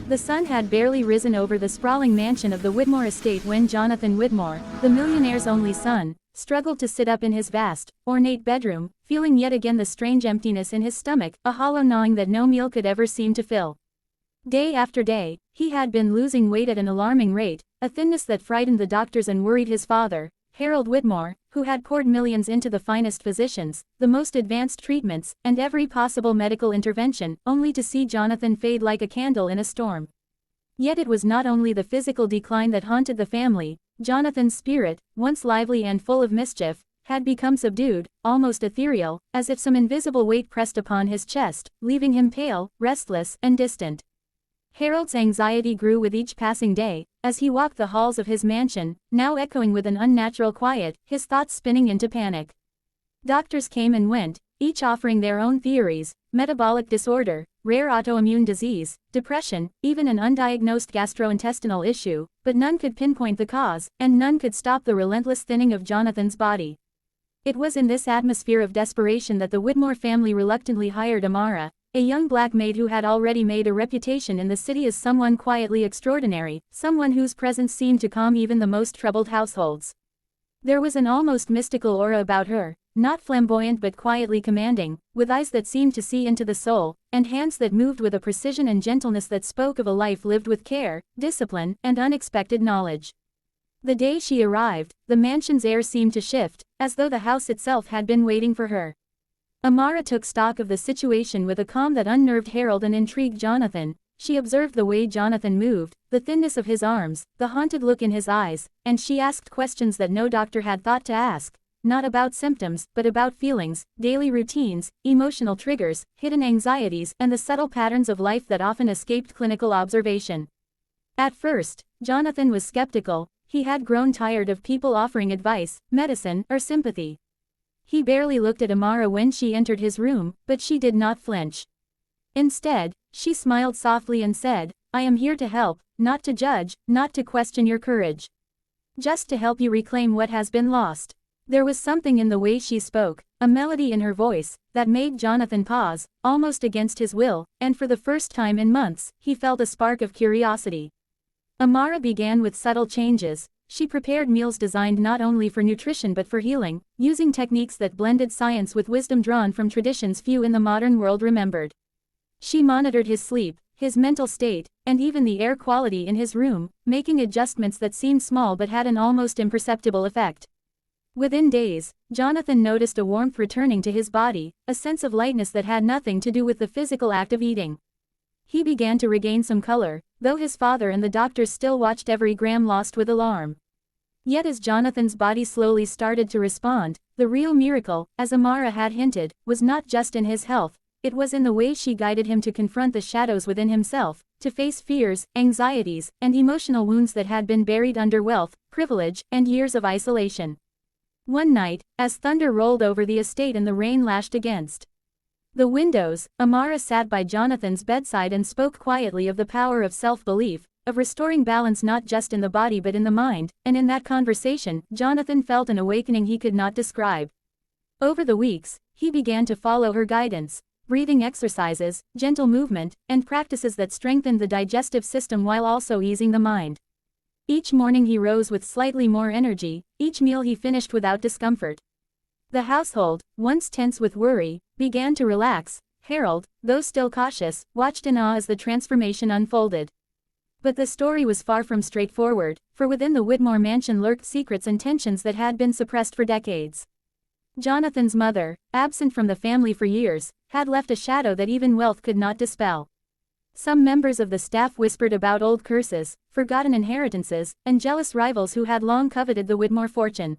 The sun had barely risen over the sprawling mansion of the Whitmore estate when Jonathan Whitmore, the millionaire's only son, struggled to sit up in his vast, ornate bedroom, feeling yet again the strange emptiness in his stomach, a hollow gnawing that no meal could ever seem to fill. Day after day, he had been losing weight at an alarming rate, a thinness that frightened the doctors and worried his father, Harold Whitmore, who had poured millions into the finest physicians, the most advanced treatments, and every possible medical intervention, only to see Jonathan fade like a candle in a storm. Yet it was not only the physical decline that haunted the family. Jonathan's spirit, once lively and full of mischief, had become subdued, almost ethereal, as if some invisible weight pressed upon his chest, leaving him pale, restless, and distant. Harold's anxiety grew with each passing day, as he walked the halls of his mansion, now echoing with an unnatural quiet, his thoughts spinning into panic. Doctors came and went, each offering their own theories: metabolic disorder, rare autoimmune disease, depression, even an undiagnosed gastrointestinal issue, but none could pinpoint the cause, and none could stop the relentless thinning of Jonathan's body. It was in this atmosphere of desperation that the Whitmore family reluctantly hired Amara, a young black maid who had already made a reputation in the city as someone quietly extraordinary, someone whose presence seemed to calm even the most troubled households. There was an almost mystical aura about her, not flamboyant but quietly commanding, with eyes that seemed to see into the soul, and hands that moved with a precision and gentleness that spoke of a life lived with care, discipline, and unexpected knowledge. The day she arrived, the mansion's air seemed to shift, as though the house itself had been waiting for her. Amara took stock of the situation with a calm that unnerved Harold and intrigued Jonathan. She observed the way Jonathan moved, the thinness of his arms, the haunted look in his eyes, and she asked questions that no doctor had thought to ask, not about symptoms, but about feelings, daily routines, emotional triggers, hidden anxieties, and the subtle patterns of life that often escaped clinical observation. At first, Jonathan was skeptical. He had grown tired of people offering advice, medicine, or sympathy. He barely looked at Amara when she entered his room, but she did not flinch. Instead, she smiled softly and said, "I am here to help, not to judge, not to question your courage. Just to help you reclaim what has been lost." There was something in the way she spoke, a melody in her voice, that made Jonathan pause, almost against his will, and for the first time in months, he felt a spark of curiosity. Amara began with subtle changes. She prepared meals designed not only for nutrition but for healing, using techniques that blended science with wisdom drawn from traditions few in the modern world remembered. She monitored his sleep, his mental state, and even the air quality in his room, making adjustments that seemed small but had an almost imperceptible effect. Within days, Jonathan noticed a warmth returning to his body, a sense of lightness that had nothing to do with the physical act of eating. He began to regain some color, though his father and the doctors still watched every gram lost with alarm. Yet as Jonathan's body slowly started to respond, the real miracle, as Amara had hinted, was not just in his health. It was in the way she guided him to confront the shadows within himself, to face fears, anxieties, and emotional wounds that had been buried under wealth, privilege, and years of isolation. One night, as thunder rolled over the estate and the rain lashed against the windows, Amara sat by Jonathan's bedside and spoke quietly of the power of self-belief, of restoring balance not just in the body but in the mind, and in that conversation, Jonathan felt an awakening he could not describe. Over the weeks, he began to follow her guidance: breathing exercises, gentle movement, and practices that strengthened the digestive system while also easing the mind. Each morning he rose with slightly more energy, each meal he finished without discomfort. The household, once tense with worry, began to relax. Harold, though still cautious, watched in awe as the transformation unfolded. But the story was far from straightforward, for within the Whitmore mansion lurked secrets and tensions that had been suppressed for decades. Jonathan's mother, absent from the family for years, had left a shadow that even wealth could not dispel. Some members of the staff whispered about old curses, forgotten inheritances, and jealous rivals who had long coveted the Whitmore fortune.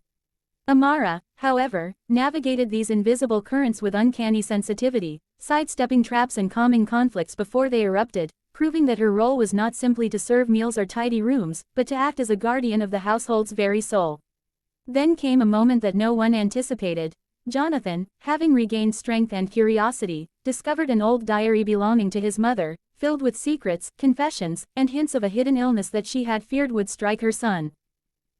Amara, however, navigated these invisible currents with uncanny sensitivity, sidestepping traps and calming conflicts before they erupted, proving that her role was not simply to serve meals or tidy rooms, but to act as a guardian of the household's very soul. Then came a moment that no one anticipated. Jonathan, having regained strength and curiosity, discovered an old diary belonging to his mother, filled with secrets, confessions, and hints of a hidden illness that she had feared would strike her son.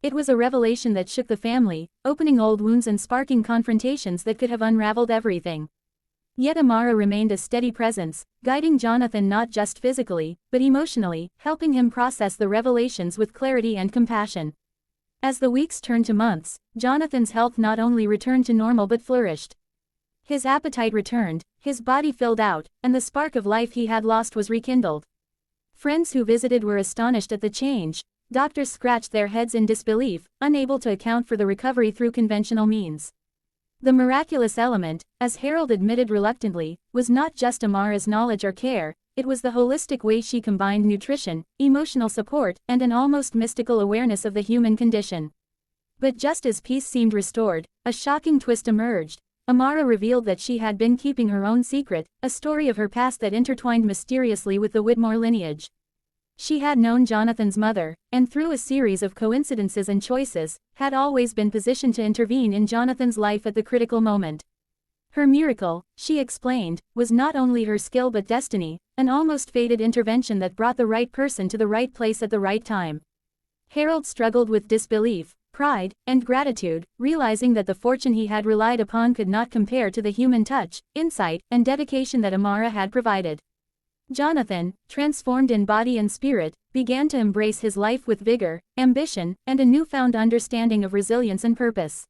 It was a revelation that shook the family, opening old wounds and sparking confrontations that could have unraveled everything. Yet Amara remained a steady presence, guiding Jonathan not just physically, but emotionally, helping him process the revelations with clarity and compassion. As the weeks turned to months, Jonathan's health not only returned to normal but flourished. His appetite returned, his body filled out, and the spark of life he had lost was rekindled. Friends who visited were astonished at the change. Doctors scratched their heads in disbelief, unable to account for the recovery through conventional means. The miraculous element, as Harold admitted reluctantly, was not just Amara's knowledge or care, it was the holistic way she combined nutrition, emotional support, and an almost mystical awareness of the human condition. But just as peace seemed restored, a shocking twist emerged. Amara revealed that she had been keeping her own secret, a story of her past that intertwined mysteriously with the Whitmore lineage. She had known Jonathan's mother, and through a series of coincidences and choices, had always been positioned to intervene in Jonathan's life at the critical moment. Her miracle, she explained, was not only her skill but destiny, an almost fated intervention that brought the right person to the right place at the right time. Harold struggled with disbelief, pride, and gratitude, realizing that the fortune he had relied upon could not compare to the human touch, insight, and dedication that Amara had provided. Jonathan, transformed in body and spirit, began to embrace his life with vigor, ambition, and a newfound understanding of resilience and purpose.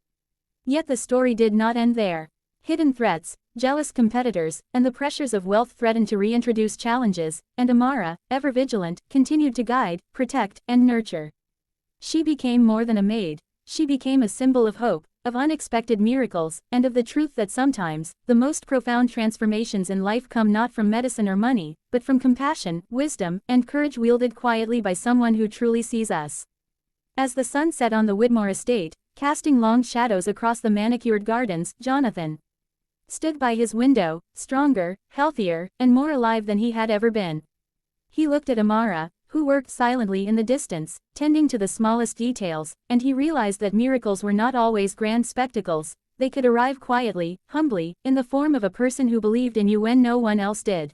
Yet the story did not end there. Hidden threats, jealous competitors, and the pressures of wealth threatened to reintroduce challenges, and Amara, ever vigilant, continued to guide, protect, and nurture. She became more than a maid. She became a symbol of hope, of unexpected miracles, and of the truth that sometimes, the most profound transformations in life come not from medicine or money, but from compassion, wisdom, and courage wielded quietly by someone who truly sees us. As the sun set on the Whitmore estate, casting long shadows across the manicured gardens, Jonathan stood by his window, stronger, healthier, and more alive than he had ever been. He looked at Amara, who worked silently in the distance, tending to the smallest details, and he realized that miracles were not always grand spectacles, they could arrive quietly, humbly, in the form of a person who believed in you when no one else did.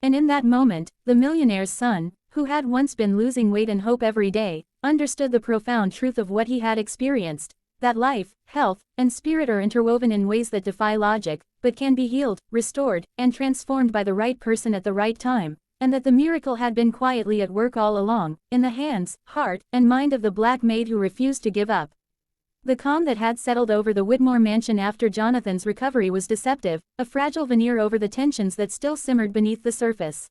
And in that moment, the millionaire's son, who had once been losing weight and hope every day, understood the profound truth of what he had experienced, that life, health, and spirit are interwoven in ways that defy logic, but can be healed, restored, and transformed by the right person at the right time. And that the miracle had been quietly at work all along, in the hands, heart, and mind of the black maid who refused to give up. The calm that had settled over the Whitmore mansion after Jonathan's recovery was deceptive, a fragile veneer over the tensions that still simmered beneath the surface.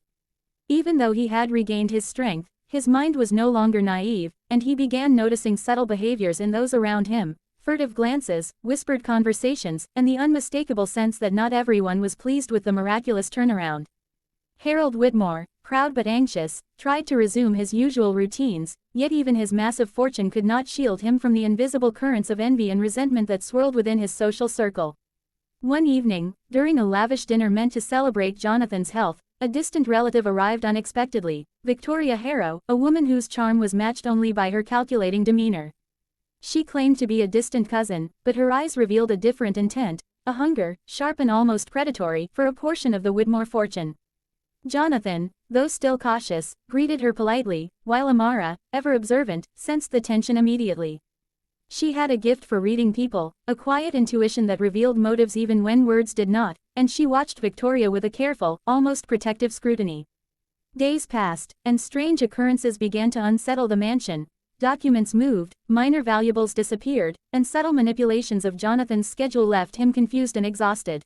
Even though he had regained his strength, his mind was no longer naive, and he began noticing subtle behaviors in those around him, furtive glances, whispered conversations, and the unmistakable sense that not everyone was pleased with the miraculous turnaround. Harold Whitmore, proud but anxious, tried to resume his usual routines, yet even his massive fortune could not shield him from the invisible currents of envy and resentment that swirled within his social circle. One evening, during a lavish dinner meant to celebrate Jonathan's health, a distant relative arrived unexpectedly, Victoria Harrow, a woman whose charm was matched only by her calculating demeanor. She claimed to be a distant cousin, but her eyes revealed a different intent, a hunger, sharp and almost predatory, for a portion of the Whitmore fortune. Jonathan, though still cautious, greeted her politely, while Amara, ever observant, sensed the tension immediately. She had a gift for reading people, a quiet intuition that revealed motives even when words did not, and she watched Victoria with a careful, almost protective scrutiny. Days passed, and strange occurrences began to unsettle the mansion. Documents moved, minor valuables disappeared, and subtle manipulations of Jonathan's schedule left him confused and exhausted.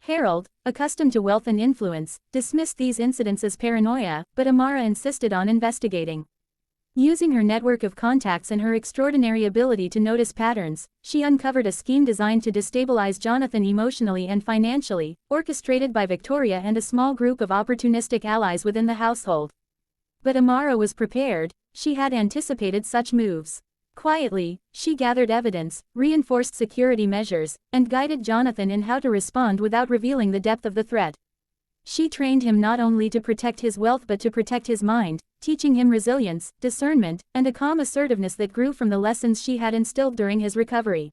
Harold, accustomed to wealth and influence, dismissed these incidents as paranoia, but Amara insisted on investigating. Using her network of contacts and her extraordinary ability to notice patterns, she uncovered a scheme designed to destabilize Jonathan emotionally and financially, orchestrated by Victoria and a small group of opportunistic allies within the household. But Amara was prepared, she had anticipated such moves. Quietly, she gathered evidence, reinforced security measures, and guided Jonathan in how to respond without revealing the depth of the threat. She trained him not only to protect his wealth but to protect his mind, teaching him resilience, discernment, and a calm assertiveness that grew from the lessons she had instilled during his recovery.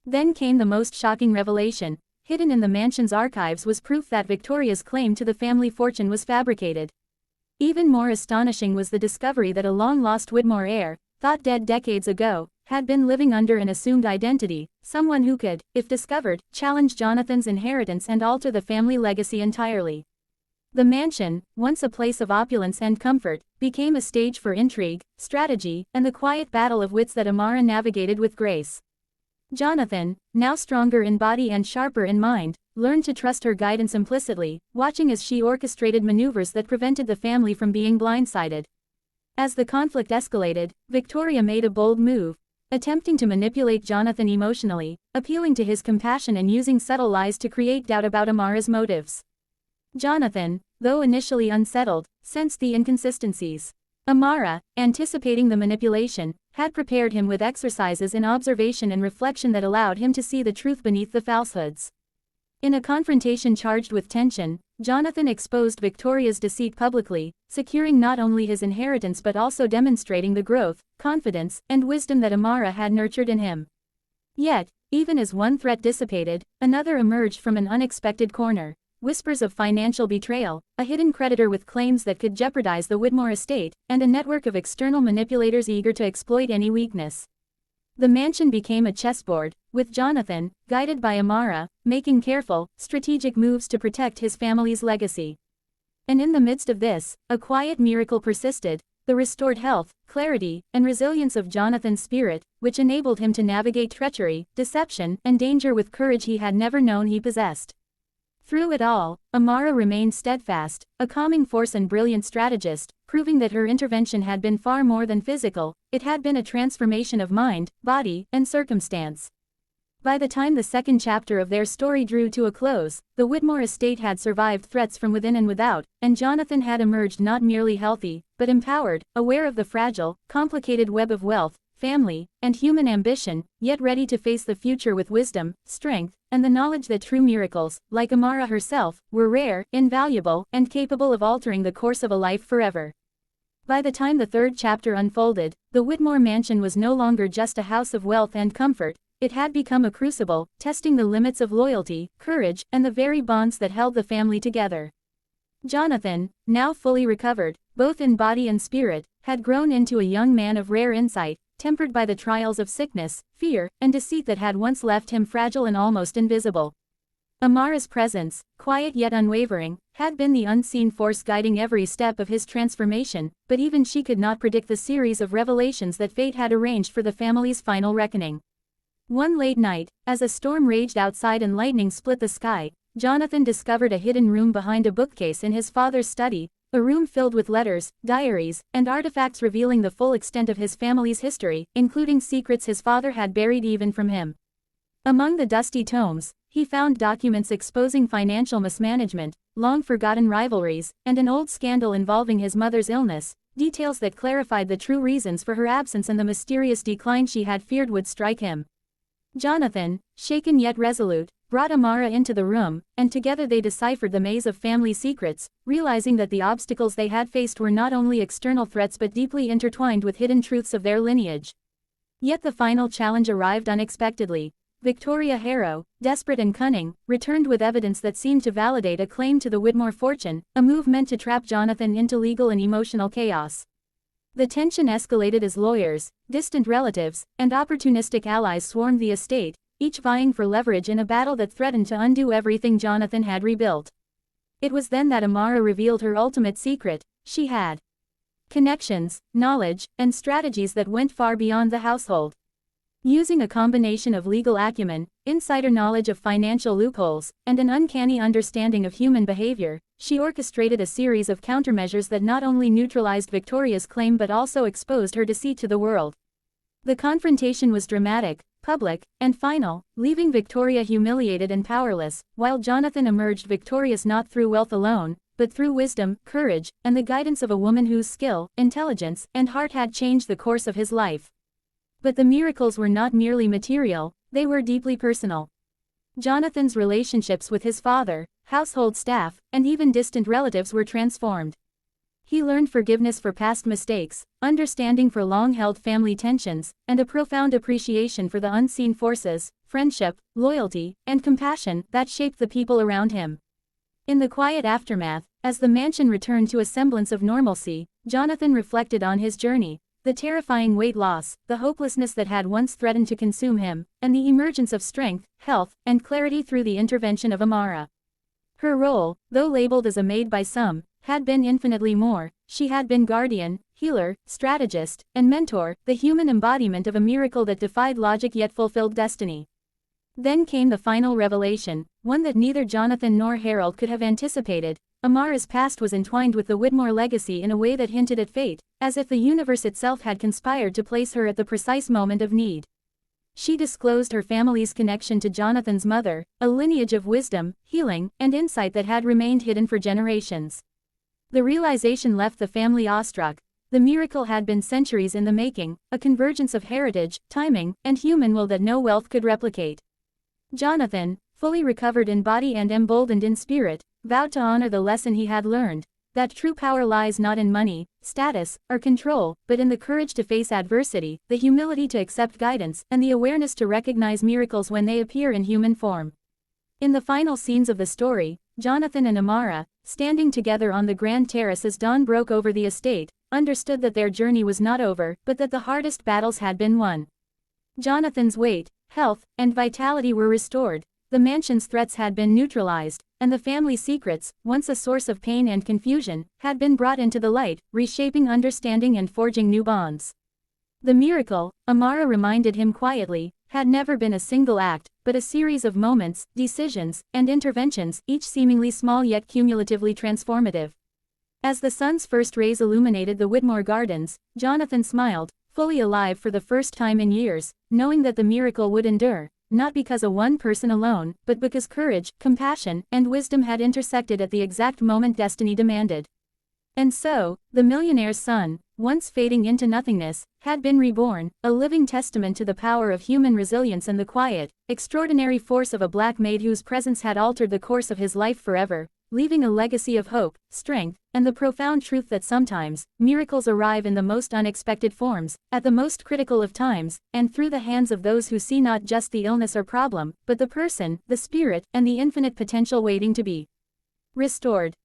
Then came the most shocking revelation. Hidden in the mansion's archives was proof that Victoria's claim to the family fortune was fabricated. Even more astonishing was the discovery that a long-lost Whitmore heir, thought dead decades ago, had been living under an assumed identity, someone who could, if discovered, challenge Jonathan's inheritance and alter the family legacy entirely. The mansion, once a place of opulence and comfort, became a stage for intrigue, strategy, and the quiet battle of wits that Amara navigated with grace. Jonathan, now stronger in body and sharper in mind, learned to trust her guidance implicitly, watching as she orchestrated maneuvers that prevented the family from being blindsided. As the conflict escalated, Victoria made a bold move, attempting to manipulate Jonathan emotionally, appealing to his compassion and using subtle lies to create doubt about Amara's motives. Jonathan, though initially unsettled, sensed the inconsistencies. Amara, anticipating the manipulation, had prepared him with exercises in observation and reflection that allowed him to see the truth beneath the falsehoods. In a confrontation charged with tension, Jonathan exposed Victoria's deceit publicly, securing not only his inheritance but also demonstrating the growth, confidence, and wisdom that Amara had nurtured in him. Yet, even as one threat dissipated, another emerged from an unexpected corner. Whispers of financial betrayal, a hidden creditor with claims that could jeopardize the Whitmore estate, and a network of external manipulators eager to exploit any weakness. The mansion became a chessboard, with Jonathan, guided by Amara, making careful, strategic moves to protect his family's legacy. And in the midst of this, a quiet miracle persisted, the restored health, clarity, and resilience of Jonathan's spirit, which enabled him to navigate treachery, deception, and danger with courage he had never known he possessed. Through it all, Amara remained steadfast, a calming force and brilliant strategist, proving that her intervention had been far more than physical, it had been a transformation of mind, body, and circumstance. By the time the second chapter of their story drew to a close, the Whitmore estate had survived threats from within and without, and Jonathan had emerged not merely healthy, but empowered, aware of the fragile, complicated web of wealth, family, and human ambition, yet ready to face the future with wisdom, strength, and the knowledge that true miracles, like Amara herself, were rare, invaluable, and capable of altering the course of a life forever. By the time the third chapter unfolded, the Whitmore mansion was no longer just a house of wealth and comfort, it had become a crucible, testing the limits of loyalty, courage, and the very bonds that held the family together. Jonathan, now fully recovered, both in body and spirit, had grown into a young man of rare insight, tempered by the trials of sickness, fear, and deceit that had once left him fragile and almost invisible. Amara's presence, quiet yet unwavering, had been the unseen force guiding every step of his transformation, but even she could not predict the series of revelations that fate had arranged for the family's final reckoning. One late night, as a storm raged outside and lightning split the sky, Jonathan discovered a hidden room behind a bookcase in his father's study, a room filled with letters, diaries, and artifacts revealing the full extent of his family's history, including secrets his father had buried even from him. Among the dusty tomes, he found documents exposing financial mismanagement, long-forgotten rivalries, and an old scandal involving his mother's illness, details that clarified the true reasons for her absence and the mysterious decline she had feared would strike him. Jonathan, shaken yet resolute, brought Amara into the room, and together they deciphered the maze of family secrets, realizing that the obstacles they had faced were not only external threats but deeply intertwined with hidden truths of their lineage. Yet the final challenge arrived unexpectedly. Victoria Harrow, desperate and cunning, returned with evidence that seemed to validate a claim to the Whitmore fortune, a move meant to trap Jonathan into legal and emotional chaos. The tension escalated as lawyers, distant relatives, and opportunistic allies swarmed the estate, each vying for leverage in a battle that threatened to undo everything Jonathan had rebuilt. It was then that Amara revealed her ultimate secret: she had connections, knowledge, and strategies that went far beyond the household. Using a combination of legal acumen, insider knowledge of financial loopholes, and an uncanny understanding of human behavior, she orchestrated a series of countermeasures that not only neutralized Victoria's claim but also exposed her deceit to the world. The confrontation was dramatic, public, and final, leaving Victoria humiliated and powerless, while Jonathan emerged victorious not through wealth alone, but through wisdom, courage, and the guidance of a woman whose skill, intelligence, and heart had changed the course of his life. But the miracles were not merely material, they were deeply personal. Jonathan's relationships with his father, household staff, and even distant relatives were transformed. He learned forgiveness for past mistakes, understanding for long-held family tensions, and a profound appreciation for the unseen forces, friendship, loyalty, and compassion that shaped the people around him. In the quiet aftermath, as the mansion returned to a semblance of normalcy, Jonathan reflected on his journey. the terrifying weight loss, the hopelessness that had once threatened to consume him, and the emergence of strength, health, and clarity through the intervention of Amara. Her role, though labeled as a maid by some, had been infinitely more. She had been guardian, healer, strategist, and mentor, the human embodiment of a miracle that defied logic yet fulfilled destiny. Then came the final revelation, one that neither Jonathan nor Harold could have anticipated. Amara's past was entwined with the Whitmore legacy in a way that hinted at fate, as if the universe itself had conspired to place her at the precise moment of need. She disclosed her family's connection to Jonathan's mother, a lineage of wisdom, healing, and insight that had remained hidden for generations. The realization left the family awestruck. The miracle had been centuries in the making, a convergence of heritage, timing, and human will that no wealth could replicate. Jonathan, fully recovered in body and emboldened in spirit, vowed to honor the lesson he had learned, that true power lies not in money, status, or control, but in the courage to face adversity, the humility to accept guidance, and the awareness to recognize miracles when they appear in human form. In the final scenes of the story, Jonathan and Amara, standing together on the grand terrace as dawn broke over the estate, understood that their journey was not over, but that the hardest battles had been won. Jonathan's weight, health, and vitality were restored, the mansion's threats had been neutralized, and the family secrets, once a source of pain and confusion, had been brought into the light, reshaping understanding and forging new bonds. The miracle, Amara reminded him quietly, had never been a single act, but a series of moments, decisions, and interventions, each seemingly small yet cumulatively transformative. As the sun's first rays illuminated the Whitmore Gardens, Jonathan smiled, fully alive for the first time in years, knowing that the miracle would endure, not because of one person alone, but because courage, compassion, and wisdom had intersected at the exact moment destiny demanded. And so, the millionaire's son, once fading into nothingness, had been reborn, a living testament to the power of human resilience and the quiet, extraordinary force of a black maid whose presence had altered the course of his life forever, leaving a legacy of hope, strength, and the profound truth that sometimes, miracles arrive in the most unexpected forms, at the most critical of times, and through the hands of those who see not just the illness or problem, but the person, the spirit, and the infinite potential waiting to be restored.